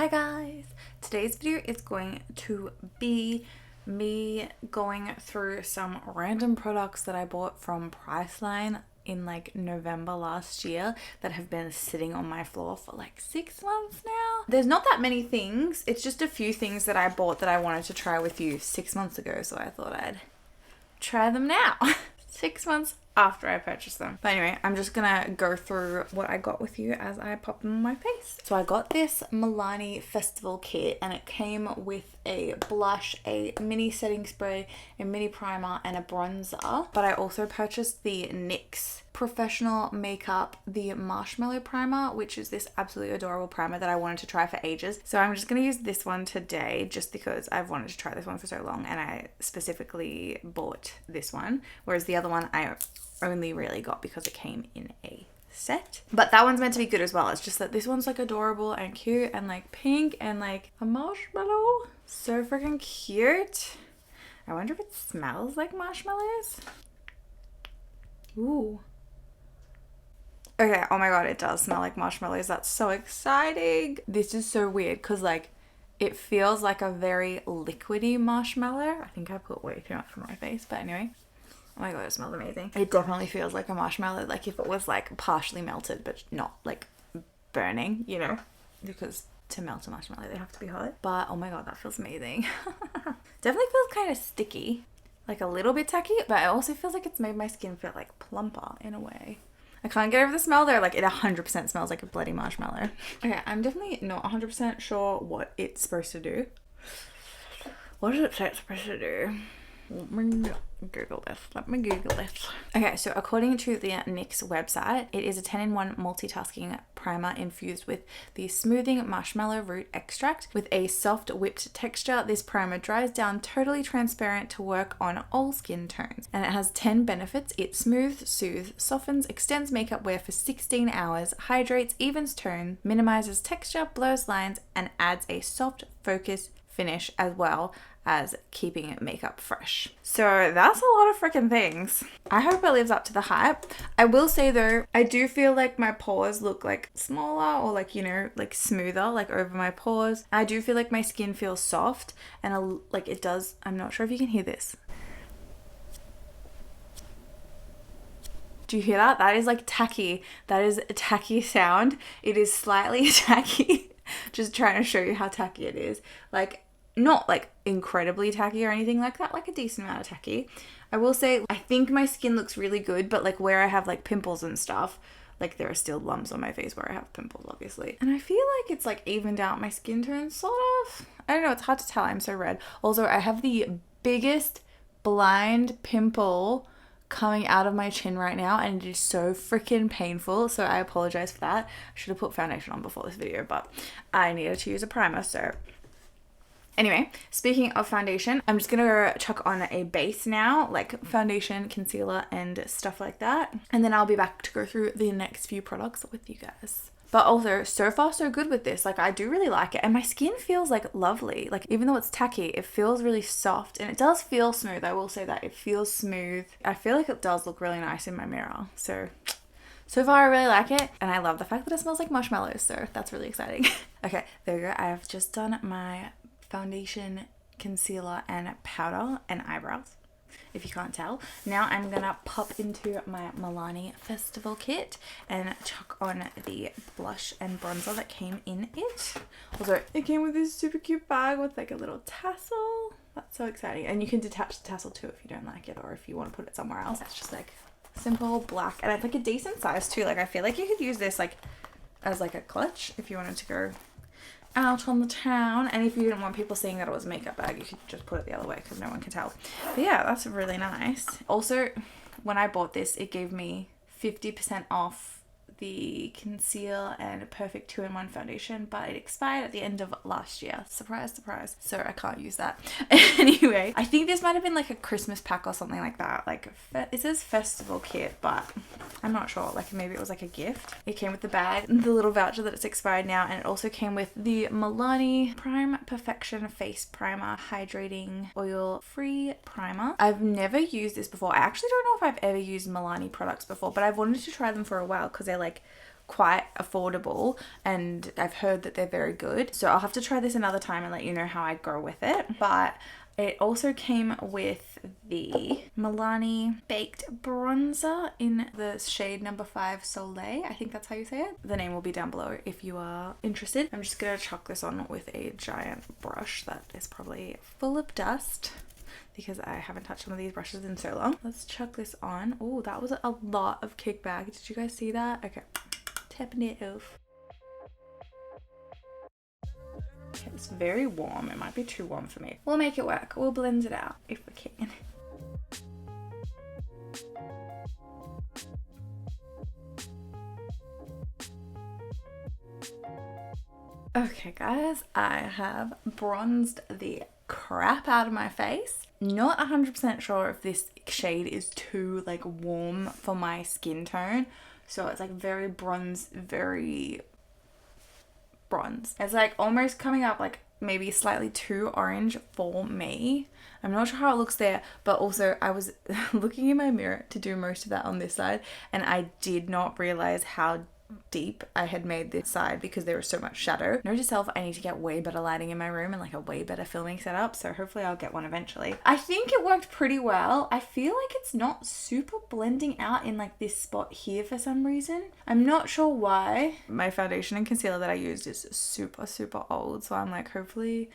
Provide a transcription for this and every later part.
Hi guys! Today's video is going to be me going through some random products that I bought from Priceline in like November last year that have been sitting on my floor for like 6 months now. There's not that many things, it's just a few things that I bought that I wanted to try with you 6 months ago, so I thought I'd try them now. 6 months after I purchased them. But anyway, I'm just gonna go through what I got with you as I pop them on my face. So I got this Milani festival kit and it came with a blush, a mini setting spray, a mini primer and a bronzer. But I also purchased the NYX Professional Makeup, the Marshmallow primer, which is this absolutely adorable primer that I wanted to try for ages. So I'm just gonna use this one today just because I've wanted to try this one for so long and I specifically bought this one. Whereas the other one I only really got because it came in a set. But that one's meant to be good as well. It's just that this one's like adorable and cute and like pink and like a marshmallow. So freaking cute. I wonder if it smells like marshmallows. Ooh. Okay, oh my god, it does smell like marshmallows. That's so exciting. This is so weird because like it feels like a very liquidy marshmallow. I think I put way too much on my face, but anyway. Oh my god, it smells amazing. It definitely feels like a marshmallow, like if it was like partially melted but not like burning, you know, because to melt a marshmallow they have to be hot. But oh my god, that feels amazing. Definitely feels kind of sticky, like a little bit tacky, but it also feels like it's made my skin feel like plumper in a way. I can't get over the smell though, like it 100% smells like a bloody marshmallow. Okay, I'm definitely not 100% sure what it's supposed to do. What does it say it's supposed to do? Let me Google this. Okay, so according to the NYX website, it is a 10-in-1 multitasking primer infused with the smoothing marshmallow root extract. With a soft whipped texture, this primer dries down totally transparent to work on all skin tones. And it has 10 benefits. It smooths, soothes, softens, extends makeup wear for 16 hours, hydrates, evens tone, minimizes texture, blurs lines, and adds a soft focus finish as well as keeping makeup fresh. So that's a lot of freaking things. I hope it lives up to the hype. I will say though, I do feel like my pores look like smaller or like, you know, like smoother, like over my pores. I do feel like my skin feels soft and like it does. I'm not sure if you can hear this. Do you hear that? That is like tacky. That is a tacky sound. It is slightly tacky. Just trying to show you how tacky it is. Like, not like incredibly tacky or anything like that, like a decent amount of tacky. I will say I think my skin looks really good, but like where I have like pimples and stuff, like there are still lumps on my face where I have pimples obviously, and I feel like it's like evened out my skin tone sort of. I don't know, it's hard to tell. I'm so red. Also, I have the biggest blind pimple coming out of my chin right now and it is so freaking painful, so I apologize for that. I should have put foundation on before this video, but I needed to use a primer. So anyway, speaking of foundation, I'm just gonna chuck on a base now, like foundation, concealer, and stuff like that. And then I'll be back to go through the next few products with you guys. But also, so far so good with this. Like, I do really like it. And my skin feels like lovely. Like, even though it's tacky, it feels really soft. And it does feel smooth. I will say that. It feels smooth. I feel like it does look really nice in my mirror. So far I really like it. And I love the fact that it smells like marshmallows. So that's really exciting. Okay, there we go. I have just done my foundation, concealer, and powder and eyebrows, if you can't tell. Now I'm gonna pop into my Milani festival kit and chuck on the blush and bronzer that came in it. Also, it came with this super cute bag with like a little tassel. That's so exciting. And you can detach the tassel too if you don't like it or if you want to put it somewhere else. It's just like simple black and it's like a decent size too. Like I feel like you could use this like as like a clutch if you wanted to go out on the town, and if you didn't want people seeing that it was a makeup bag, you could just put it the other way because no one can tell. But yeah, that's really nice. Also, when I bought this, it gave me 50% off the Conceal and Perfect 2-in-1 foundation, but it expired at the end of last year. Surprise, surprise. So I can't use that. Anyway, I think this might have been like a Christmas pack or something like that. Like, it says festival kit, but I'm not sure. Like, maybe it was like a gift. It came with the bag, the little voucher that it's expired now, and it also came with the Milani Prime Perfection Face Primer Hydrating Oil Free Primer. I've never used this before. I actually don't know if I've ever used Milani products before, but I've wanted to try them for a while because they're like quite affordable, and I've heard that they're very good. So I'll have to try this another time and let you know how I go with it. But it also came with the Milani Baked Bronzer in the shade number 5 Soleil. I think that's how you say it. The name will be down below if you are interested. I'm just going to chuck this on with a giant brush that is probably full of dust because I haven't touched some of these brushes in so long. Let's chuck this on. Oh, that was a lot of kickback. Did you guys see that? Okay, tapping it off. It's very warm. It might be too warm for me. We'll make it work. We'll blend it out if we can. Okay guys, I have bronzed the crap out of my face. Not 100% sure if this shade is too like warm for my skin tone. So it's like very bronze, very bronze. It's like almost coming up like maybe slightly too orange for me. I'm not sure how it looks there, but also I was looking in my mirror to do most of that on this side, and I did not realize how deep I had made this side because there was so much shadow. Note to self, I need to get way better lighting in my room and like a way better filming setup, so hopefully I'll get one eventually. I think it worked pretty well. I feel like it's not super blending out in like this spot here for some reason. I'm not sure why. My foundation and concealer that I used is super old, so I'm like, hopefully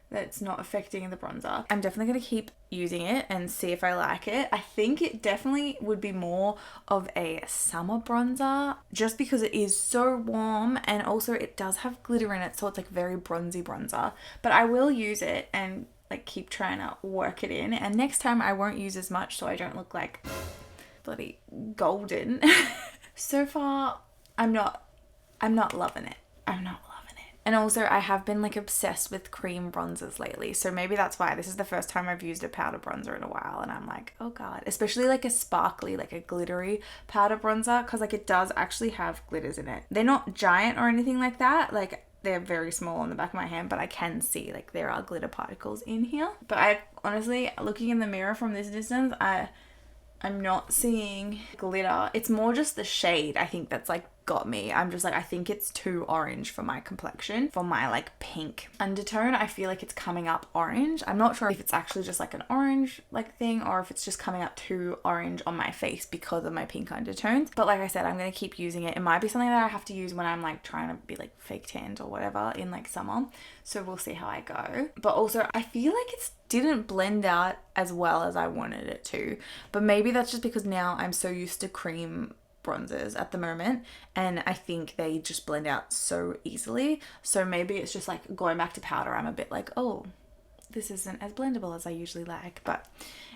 that's not affecting the bronzer. I'm definitely going to keep using it and see if I like it. I think it definitely would be more of a summer bronzer just because it is so warm, and also it does have glitter in it, so it's like very bronzy bronzer. But I will use it and like keep trying to work it in, and next time I won't use as much so I don't look like bloody golden. So far I'm not loving it. I'm not. And also I have been like obsessed with cream bronzers lately. So maybe that's why this is the first time I've used a powder bronzer in a while. And I'm like, oh God, especially like a sparkly, like a glittery powder bronzer. Cause like it does actually have glitters in it. They're not giant or anything like that. Like they're very small on the back of my hand, but I can see like there are glitter particles in here. But I honestly, looking in the mirror from this distance, I'm not seeing glitter. It's more just the shade, I think, that's like got me. I'm just like, I think it's too orange for my complexion. For my like pink undertone, I feel like it's coming up orange. I'm not sure if it's actually just like an orange like thing or if it's just coming up too orange on my face because of my pink undertones. But like I said, I'm going to keep using it. It might be something that I have to use when I'm like trying to be like fake tanned or whatever in like summer. So we'll see how I go. But also I feel like it's didn't blend out as well as I wanted it to, but maybe that's just because now I'm so used to cream bronzers at the moment, and I think they just blend out so easily. So maybe it's just like going back to powder, I'm a bit like, oh, this isn't as blendable as I usually like. But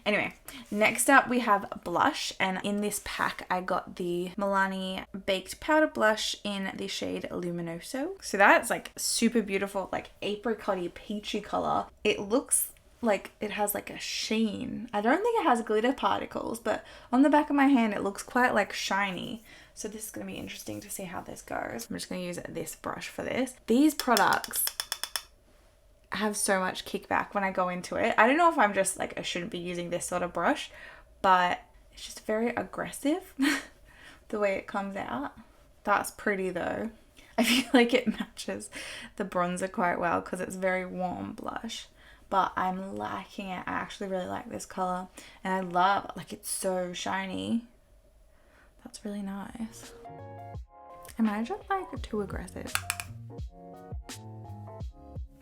anyway, next up we have blush, and in this pack I got the Milani Baked Powder Blush in the shade Luminoso. So that's like super beautiful, like apricot-y peachy color. It looks like it has like a sheen. I don't think it has glitter particles, but on the back of my hand it looks quite like shiny. So this is going to be interesting to see how this goes. I'm just going to use this brush for this. These products have so much kickback when I go into it. I don't know if I'm just like, I shouldn't be using this sort of brush, but it's just very aggressive the way it comes out. That's pretty though. I feel like it matches the bronzer quite well because it's very warm blush. But I'm liking it. I actually really like this color, and I love, like, it's so shiny. That's really nice. Am I just like too aggressive?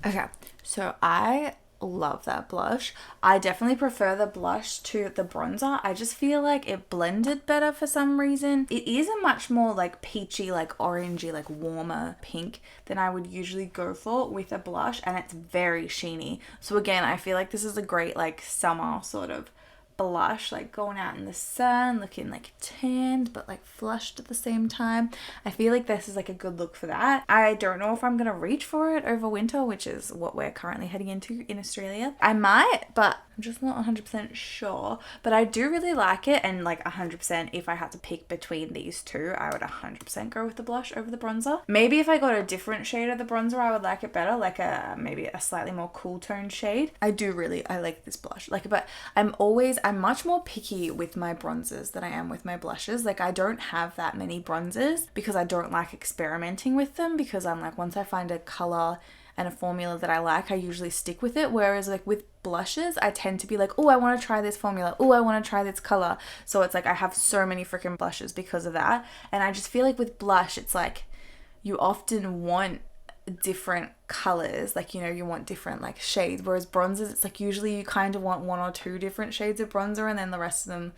Okay, so I love that blush. I definitely prefer the blush to the bronzer. I just feel like it blended better for some reason. It is a much more like peachy, like orangey, like warmer pink than I would usually go for with a blush, and it's very sheeny. So again, I feel like this is a great like summer sort of blush, like going out in the sun looking like tanned but like flushed at the same time. I feel like this is like a good look for that. I don't know if I'm gonna reach for it over winter, which is what we're currently heading into in Australia. I might, but I'm just not 100% sure. But I do really like it, and like 100% if I had to pick between these two, I would 100% go with the blush over the bronzer. Maybe if I got a different shade of the bronzer, I would like it better, like a maybe a slightly more cool toned shade. I like this blush, like, but I'm always I'm much more picky with my bronzers than I am with my blushes. Like I don't have that many bronzers because I don't like experimenting with them, because I'm like, once I find a color and a formula that I like, I usually stick with it. Whereas like with blushes, I tend to be like, oh, I want to try this formula. Oh, I want to try this color. So it's like I have so many freaking blushes because of that. And I just feel like with blush, it's like you often want different colors, like, you know, you want different like shades, whereas bronzers, it's like usually you kind of want one or two different shades of bronzer, and then the rest of them,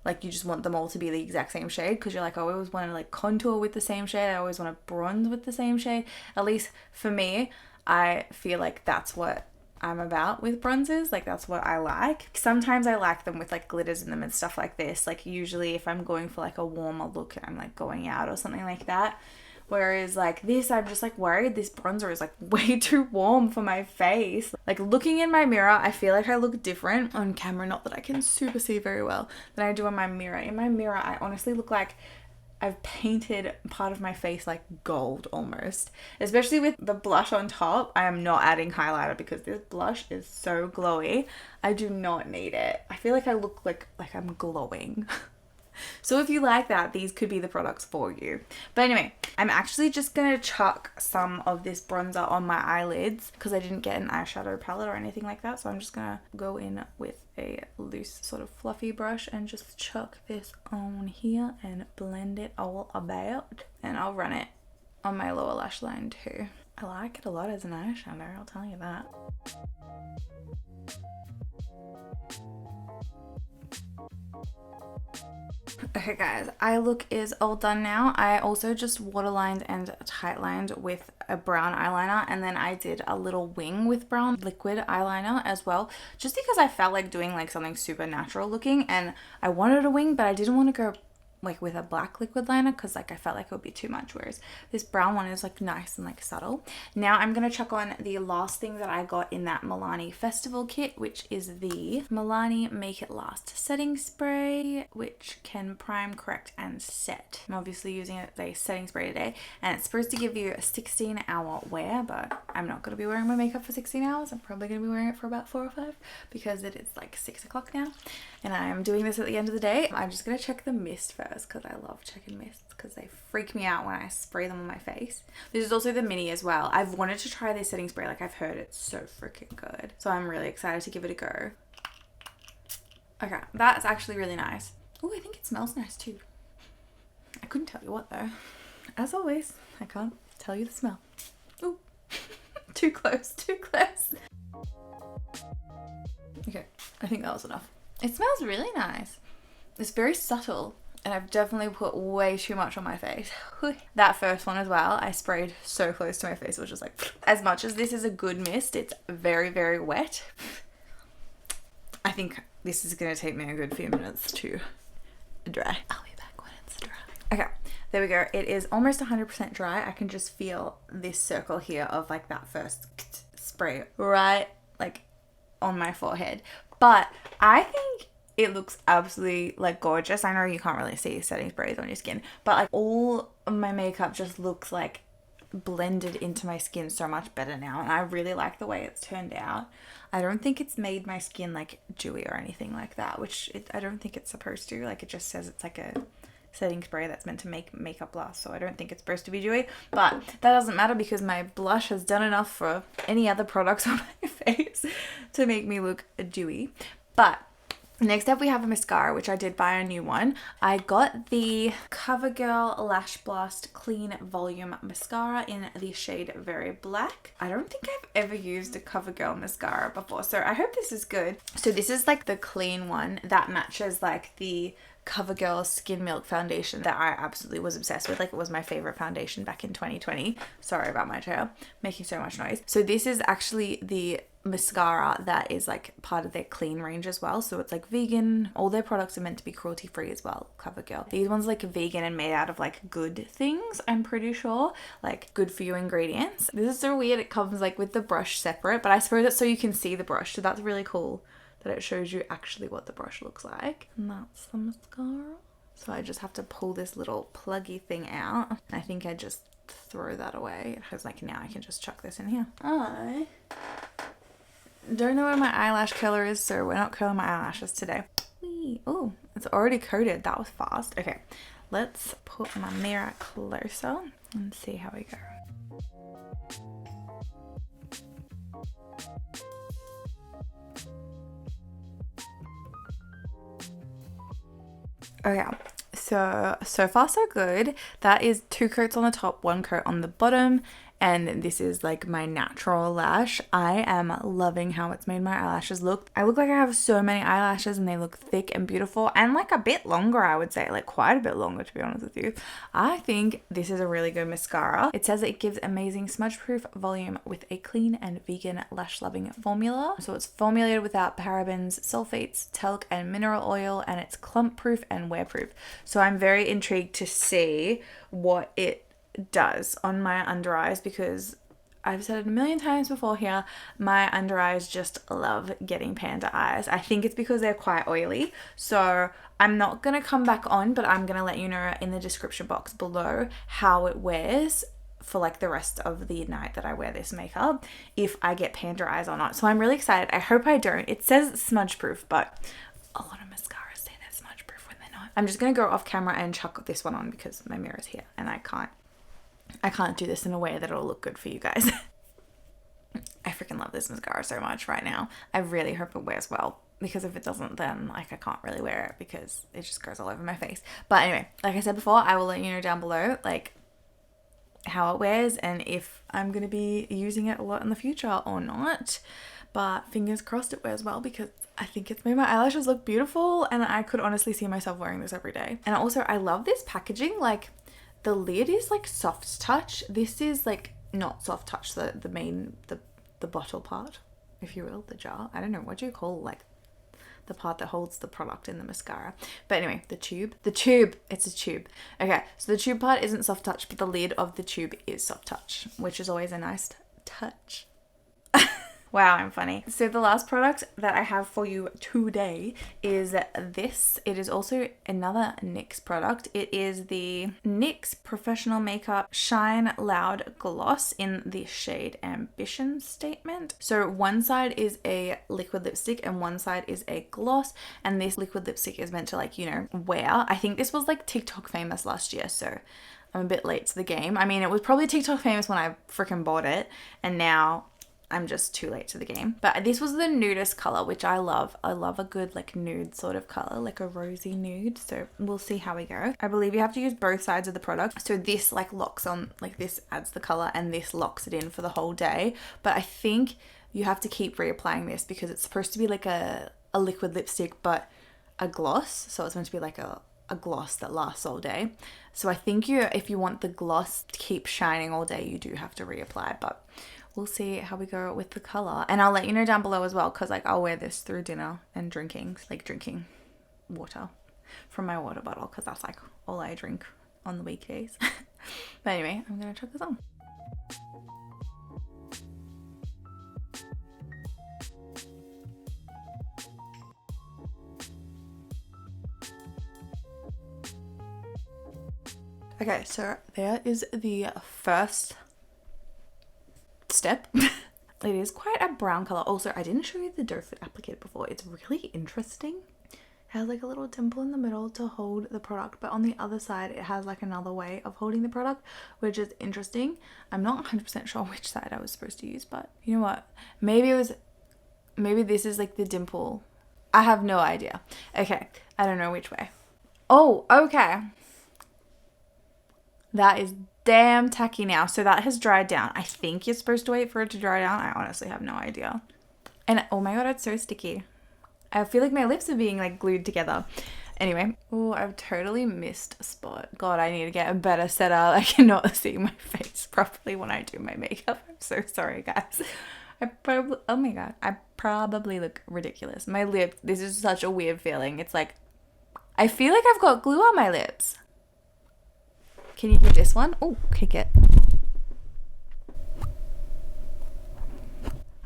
like, you just want them all to be the exact same shade, because you're like, I always want to like contour with the same shade, I always want to bronze with the same shade. At least for me, I feel like that's what I'm about with bronzers. Like that's what I like. Sometimes I like them with like glitters in them and stuff like this. Like usually if I'm going for like a warmer look and I'm like going out or something like that. Whereas like this, I'm just like worried this bronzer is like way too warm for my face. Like looking in my mirror, I feel like I look different on camera, not that I can super see very well, than I do in my mirror. In my mirror, I honestly look like I've painted part of my face like gold almost. Especially with the blush on top. I am not adding highlighter because this blush is so glowy. I do not need it. I feel like I look like I'm glowing. So if you like that, these could be the products for you. But anyway, I'm actually just going to chuck some of this bronzer on my eyelids because I didn't get an eyeshadow palette or anything like that. So I'm just going to go in with a loose sort of fluffy brush and just chuck this on here and blend it all about. And I'll run it on my lower lash line too. I like it a lot as an eyeshadow, I'll tell you that. Okay guys, eye look is all done now. I also just waterlined and tightlined with a brown eyeliner, and then I did a little wing with brown liquid eyeliner as well, just because I felt like doing like something super natural looking, and I wanted a wing but I didn't want to go like with a black liquid liner because like I felt like it would be too much, whereas this brown one is like nice and like subtle. Now I'm gonna chuck on the last thing that I got in that Milani festival kit, which is the Milani Make It Last setting spray, which can prime, correct and set. I'm obviously using it as a setting spray today, and it's supposed to give you a 16-hour wear, but I'm not gonna be wearing my makeup for 16 hours. I'm probably gonna be wearing it for about 4 or 5 because it is like 6 o'clock now and I am doing this at the end of the day. I'm just gonna check the mist first because I love checking mists because they freak me out when I spray them on my face. This is also the mini as well. I've wanted to try this setting spray, like I've heard it's so freaking good, so I'm really excited to give it a go. Okay, that's actually really nice. Oh, I think it smells nice too. I couldn't tell you what though. As always, I can't tell you the smell. Ooh, too close, too close. Okay, I think that was enough. It smells really nice. It's very subtle, and I've definitely put way too much on my face. That first one as well, I sprayed so close to my face. It was just like, as much as this is a good mist, it's very, very wet. I think this is going to take me a good few minutes to dry. I'll be back when it's dry. Okay, there we go. It is almost 100% dry. I can just feel this circle here of like that first spray right like on my forehead. But I think it looks absolutely like gorgeous. I know you can't really see setting sprays on your skin, but like all of my makeup just looks like blended into my skin so much better now, and I really like the way it's turned out. I don't think it's made my skin like dewy or anything like that, which I don't think it's supposed to. Like it just says it's like a setting spray that's meant to make makeup last, so I don't think it's supposed to be dewy, but that doesn't matter because my blush has done enough for any other products on my face to make me look dewy. But next up we have a mascara, which I did buy a new one. I got the Covergirl Lash Blast Clean Volume Mascara in the shade Very Black. I don't think I've ever used a Covergirl mascara before, so I hope this is good. So this is like the clean one that matches like the Covergirl Skin Milk foundation that I absolutely was obsessed with. Like it was my favorite foundation back in 2020. Sorry about my chair making so much noise. So this is actually the mascara that is like part of their clean range as well, so it's like vegan. All their products are meant to be cruelty free as well, Covergirl. These ones like vegan and made out of like good things, I'm pretty sure, like good for you ingredients. This is so weird, it comes like with the brush separate, but I suppose it's so you can see the brush, so that's really cool that it shows you actually what the brush looks like. And that's the mascara. So I just have to pull this little pluggy thing out. I think I just throw that away because like now I can just chuck this in here. I don't know where my eyelash curler is, so we're not curling my eyelashes today. Hey, oh, it's already coated. That was fast. Okay, let's put my mirror closer and see how we go. Okay, so far so good. That is 2 coats on the top, 1 coat on the bottom, and this is like my natural lash. I am loving how it's made my eyelashes look. I look like I have so many eyelashes and they look thick and beautiful and like a bit longer, I would say, like quite a bit longer to be honest with you. I think this is a really good mascara. It says it gives amazing smudge proof volume with a clean and vegan lash loving formula. So it's formulated without parabens, sulfates, talc and mineral oil, and it's clump proof and wear proof. So I'm very intrigued to see what it does on my under eyes, because I've said it a million times before here, my under eyes just love getting panda eyes. I think it's because they're quite oily. So I'm not going to come back on, but I'm going to let you know in the description box below how it wears for like the rest of the night that I wear this makeup, if I get panda eyes or not. So I'm really excited. I hope I don't. It says smudge proof, but a lot of mascaras say they're smudge proof when they're not. I'm just going to go off camera and chuck this one on because my mirror's here and I can't do this in a way that'll look good for you guys. I freaking love this mascara so much right now. I really hope it wears well, because if it doesn't, then like I can't really wear it because it just goes all over my face. But anyway, like I said before, I will let you know down below like how it wears and if I'm going to be using it a lot in the future or not. But fingers crossed it wears well, because I think it's made my eyelashes look beautiful and I could honestly see myself wearing this every day. And also I love this packaging. Like the lid is like soft touch. This is like not soft touch, the bottle part, if you will, the jar. I don't know, what do you call like the part that holds the product in the mascara? But anyway, the tube, it's a tube. Okay, so the tube part isn't soft touch, but the lid of the tube is soft touch, which is always a nice touch. Wow, I'm funny. So the last product that I have for you today is this. It is also another NYX product. It is the NYX Professional Makeup Shine Loud Gloss in the shade Ambition Statement. So one side is a liquid lipstick and one side is a gloss, and this liquid lipstick is meant to like, you know, wear. I think this was like TikTok famous last year, so I'm a bit late to the game. I mean, it was probably TikTok famous when I freaking bought it, and now I'm just too late to the game. But this was the nudist color, which I love. I love a good like nude sort of color, like a rosy nude. So we'll see how we go. I believe you have to use both sides of the product. So this like locks on, like this adds the color and this locks it in for the whole day. But I think you have to keep reapplying this because it's supposed to be like a liquid lipstick, but a gloss. So it's meant to be like a gloss that lasts all day. So I think if you want the gloss to keep shining all day, you do have to reapply, but we'll see how we go with the color. And I'll let you know down below as well, because like I'll wear this through dinner and drinking water from my water bottle, because that's like all I drink on the weekdays. But anyway, I'm gonna chuck this on. Okay, so there is the first step. It is quite a brown color. Also, I didn't show you the doe foot applicator before. It's really interesting. It has like a little dimple in the middle to hold the product, but on the other side it has like another way of holding the product, which is interesting. I'm not 100% sure which side I was supposed to use, but you know what, maybe this is like the dimple. I have no idea. Okay, I don't know which way. Oh, okay, that is damn tacky now. So that has dried down. I think you're supposed to wait for it to dry down. I honestly have no idea. And oh my god, it's so sticky. I feel like my lips are being like glued together. Anyway, oh, I've totally missed a spot. God, I need to get a better setup. I cannot see my face properly when I do my makeup. I'm so sorry, guys. Oh my god, I probably look ridiculous. My lip, this is such a weird feeling. It's like, I feel like I've got glue on my lips. Can you hear this one? Oh, kick it.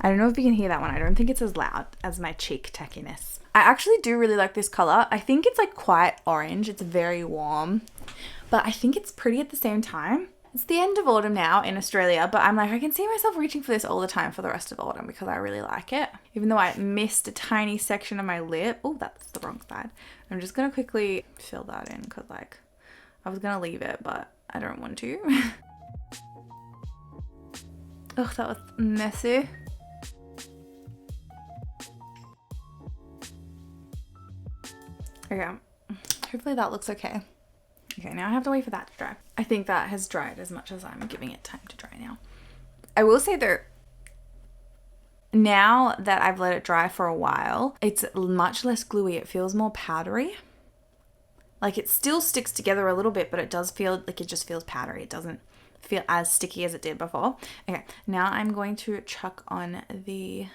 I don't know if you can hear that one. I don't think it's as loud as my cheek tackiness. I actually do really like this color. I think it's like quite orange. It's very warm, but I think it's pretty at the same time. It's the end of autumn now in Australia, but I'm like, I can see myself reaching for this all the time for the rest of autumn because I really like it. Even though I missed a tiny section of my lip. Oh, that's the wrong side. I'm just going to quickly fill that in because like I was going to leave it, but I don't want to. Oh, that was messy. Okay, hopefully that looks okay. Okay, now I have to wait for that to dry. I think that has dried as much as I'm giving it time to dry now. I will say though, now that I've let it dry for a while, it's much less gluey. It feels more powdery. Like it still sticks together a little bit, but it does feel like it just feels powdery. It doesn't feel as sticky as it did before. Okay, now I'm going to chuck on the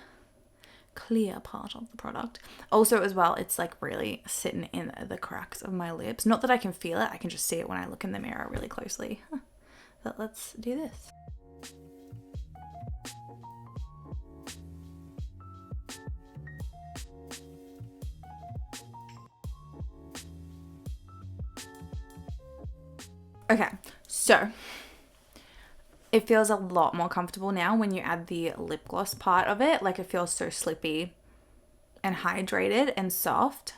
clear part of the product. Also as well, it's like really sitting in the cracks of my lips. Not that I can feel it, I can just see it when I look in the mirror really closely. But let's do this. Okay, so it feels a lot more comfortable now when you add the lip gloss part of it. Like it feels so slippy and hydrated and soft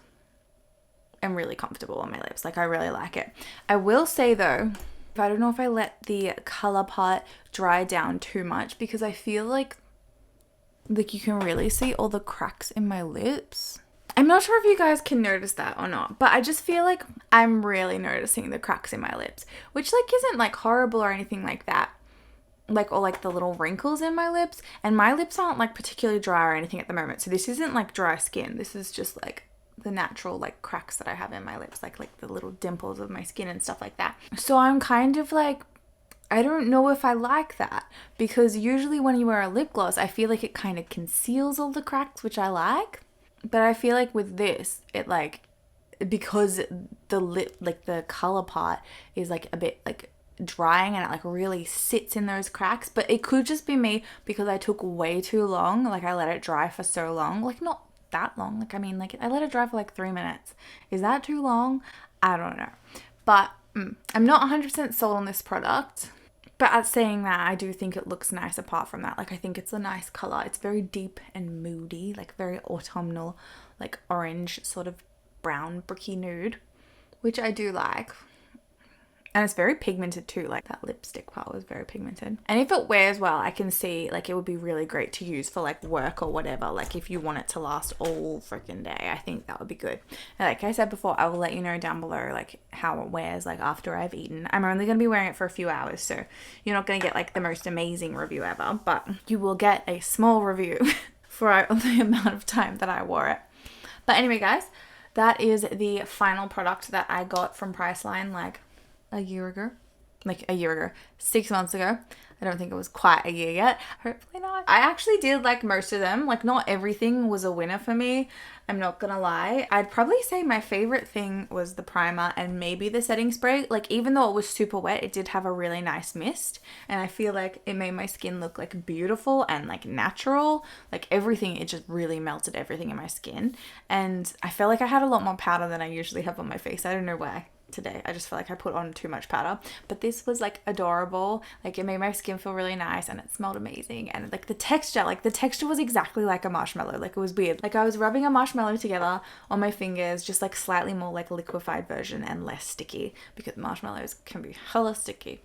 and really comfortable on my lips. Like I really like it. I will say though, I don't know if I let the color part dry down too much because I feel like you can really see all the cracks in my lips. I'm not sure if you guys can notice that or not, but I just feel like I'm really noticing the cracks in my lips, which like isn't like horrible or anything like that. Like, or like the little wrinkles in my lips, and my lips aren't like particularly dry or anything at the moment. So this isn't like dry skin. This is just like the natural like cracks that I have in my lips, like the little dimples of my skin and stuff like that. So I'm kind of like, I don't know if I like that, because usually when you wear a lip gloss, I feel like it kind of conceals all the cracks, which I like. But I feel like with this, it like, because the lip, like the color part is like a bit like drying and it like really sits in those cracks. But it could just be me because I took way too long. Like I let it dry for so long, like not that long. Like, I mean, like I let it dry for like 3 minutes. Is that too long? I don't know. But I'm not 100% sold on this product. But as saying that, I do think it looks nice apart from that. Like, I think it's a nice color. It's very deep and moody, like very autumnal, like orange, sort of brown bricky nude, which I do like. And it's very pigmented too, like that lipstick part was very pigmented. And if it wears well, I can see like it would be really great to use for like work or whatever. Like if you want it to last all freaking day, I think that would be good. And like I said before, I will let you know down below like how it wears like after I've eaten. I'm only going to be wearing it for a few hours, so you're not going to get like the most amazing review ever, but you will get a small review for the amount of time that I wore it. But anyway, guys, that is the final product that I got from Priceline like a year ago, 6 months ago. I don't think it was quite a year yet. Hopefully not. I actually did like most of them. Like not everything was a winner for me. I'm not gonna lie. I'd probably say my favorite thing was the primer and maybe the setting spray. Like even though it was super wet, it did have a really nice mist. And I feel like it made my skin look like beautiful and like natural. Like everything, it just really melted everything in my skin. And I felt like I had a lot more powder than I usually have on my face. I don't know why. Today I just feel like I put on too much powder, but this was like adorable. Like it made my skin feel really nice and it smelled amazing, and like the texture was exactly like a marshmallow. Like it was weird, like I was rubbing a marshmallow together on my fingers, just like slightly more like liquefied version and less sticky, because marshmallows can be hella sticky.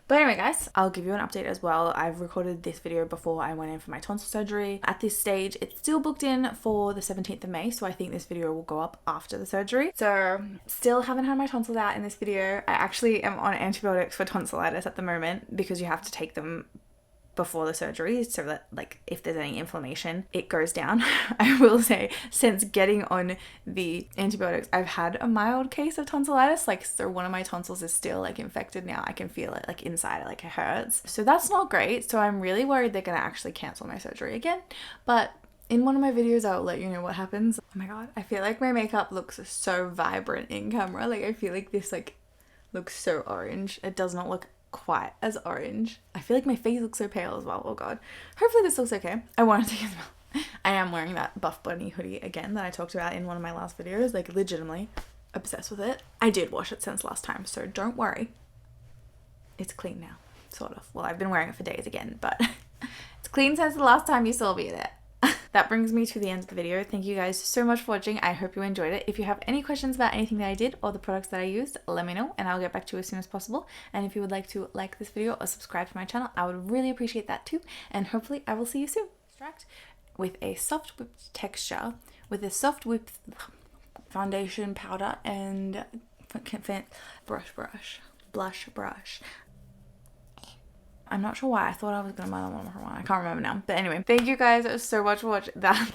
But anyway, guys, I'll give you an update as well. I've recorded this video before I went in for my tonsil surgery. At this stage, it's still booked in for the 17th of May, so I think this video will go up after the surgery. So still haven't had my tonsils out in this video. I actually am on antibiotics for tonsillitis at the moment because you have to take them before the surgery so that like if there's any inflammation it goes down. I will say since getting on the antibiotics I've had a mild case of tonsillitis, like so one of my tonsils is still like infected now. I can feel it like inside, it like it hurts, so that's not great. So I'm really worried they're gonna actually cancel my surgery again, but in one of my videos I'll let you know what happens. Oh my god, I feel like my makeup looks so vibrant in camera. Like I feel like this like looks so orange. It does not look quite as orange. I feel like my face looks so pale as well. Oh god. Hopefully this looks okay. I wanted to get them out. I am wearing that Buff Bunny hoodie again that I talked about in one of my last videos. Like legitimately obsessed with it. I did wash it since last time, so don't worry. It's clean now. sort of. Well, I've been wearing it for days again, but it's clean since the last time you saw me in it. That brings me to the end of the video. Thank you guys so much for watching. I hope you enjoyed it. If you have any questions about anything that I did or the products that I used, let me know and I'll get back to you as soon as possible. And if you would like to like this video or subscribe to my channel, I would really appreciate that too. And hopefully I will see you soon. Extract with a soft whipped texture, with a soft whipped foundation powder and blush brush. I'm not sure why. I thought I was going to buy the one. I can't remember now. But anyway, thank you guys so much for watching that.